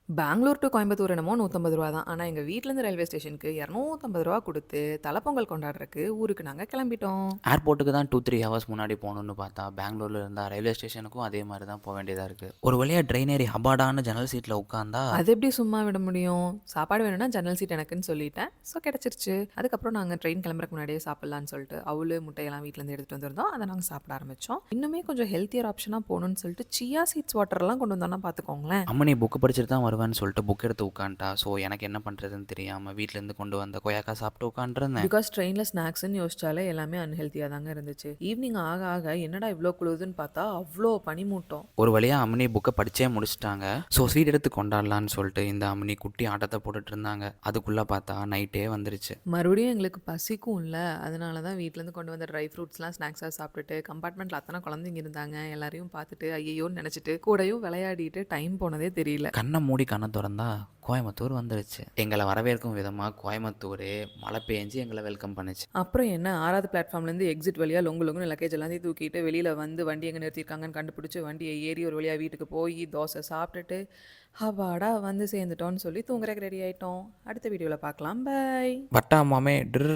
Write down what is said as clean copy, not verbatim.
Bangalore two Coimbatore என்னமோ ரூ. 150 தான். ஆனா எங்க வீட்லேருந்து ரயில்வே ஸ்டேஷனுக்கு ரூ. 250 குடுத்து தலப்பொங்கல் கொண்டாடுறக்கு ஊருக்கு நாங்க கிளம்பிட்டோம். ஏர்போர்ட்டுக்கு தான் 2-3 ஹவர்ஸ் முன்னாடி போகணுன்னு பார்த்தா, பெங்களூர்ல இருந்தா ரயில்வே ஸ்டேஷனுக்கும் அதே மாரி தான் போ வேண்டியதா இருக்கு. ஒரு வழியா ட்ரெயின் ஏறி ஹபாடான்னு ஜன்னல் சீட்ல உட்காந்தா, அது எப்படி சும்மா விட முடியும்? சாப்பாடு வேணும்னா ஜன்னல் சீட் எனக்குன்னு சொல்லிட்டேன். ஸோ கிடைச்சிருச்சு. அதுக்கப்புறம் நாங்க ட்ரெயின் கிளம்புறதுக்கு முன்னாடியே சாப்பிடலான்னு சொல்லிட்டு அவுலு, முட்டையெல்லாம் வீட்லேருந்து எடுத்துட்டு வந்திருந்தோம். அத நாங்க சாப்பிட ஆரம்பிச்சோம். இன்னுமே கொஞ்சம் ஹெல்த்தியர் ஆப்ஷனா போணும்னு சொல்லிட்டு சியா சீட்ஸ் வாட்டர்லாம் கொண்டு வந்தோம்னா பார்த்துக்கோங்களேன். அம்மனி புக் படிச்சுட்டு தான் வருவேன்னு சொல்லிட்டு புக் எடுத்து உட்காந்துட்டா. ஸோ எனக்கு என்ன பண்ணுறதுன்னு தெரியாம வீட்லேருந்து கொண்டு வந்த கொய்யாக்கா சாப்பிட்டு உட்காந்துருந்தேன். பிகாஸ் ட்ரெயின்ல ஸ்நாக்ஸ்ன்னு யோசிச்சாலே எல்லாமே அன்ஹெல்த்தியா தாங்க இருந்துச்சு. ஈவினிங் ஆக ஆக என்னடா இவ்ளோ குளுருதுன்னு பார்த்தா அவ்ளோ பனிமூட்டம். ஒரு வழியா அம்மனி புக்கை படிச்சே முடிச்சுட்டாங்க. ஸோ ஸ்வீட் எடுத்து கொண்டாடலான்னு சொல்லிட்டு இந்த அம்மனி குட்டி ஆட்டத்தை போட்டுட்டு இருந்தாங்க. அதுக்குள்ளே பார்த்தா நைட்டே வந்துருச்சு. மறுபடியும் எங்களுக்கு பசிக்கும் இல்ல. அதனால தான் வீட்லேருந்து கொண்டு வந்த ட்ரை ஃப்ரூட்ஸ்லாம் ஸ்நாக்ஸா சாப்பிட்டுட்டு, கம்பார்ட்மெண்ட்ல அத்தன குழந்தைங்க இருந்தாங்க. எல்லாரையும் பார்த்துட்டு, ஐயய்யோன்னு நெனச்சுட்டு, கூடயும் விளையாடிட்டு டைம் போனதே தெரியல. கண்ணை மூடி கண்ணை திறந்தா கோயம்புத்தூர் வந்துருச்சு. எங்களை வரவேற்கும் விதமாக கோயம்புத்தூரே மழை பெஞ்சு எங்களை வெல்கம் பண்ணுச்சு. அப்புறம் என்ன 6வது பிளாட்ஃபார்ம்லேருந்து எக்ஸிட் வழியா லொங்கு லொங்குன்னு லக்கேஜ் எல்லாத்தையும் தூக்கிட்டு வெளியில வந்து வண்டி எங்க நிறுத்தியிருக்காங்கன்னு கண்டுபிடிச்சு, வண்டிய ஏறி ஒரு வழியா வீட்டுக்கு போயி, தோசை சாப்பிட்டுட்டு, அப்பாடா வந்து சேர்ந்துட்டோம்னு சொல்லி தூங்குறதுக்கு ரெடி ஆயிட்டோம். அடுத்த வீடியோல பார்க்கலாம். பை. வட்டா மாமே ட்ர்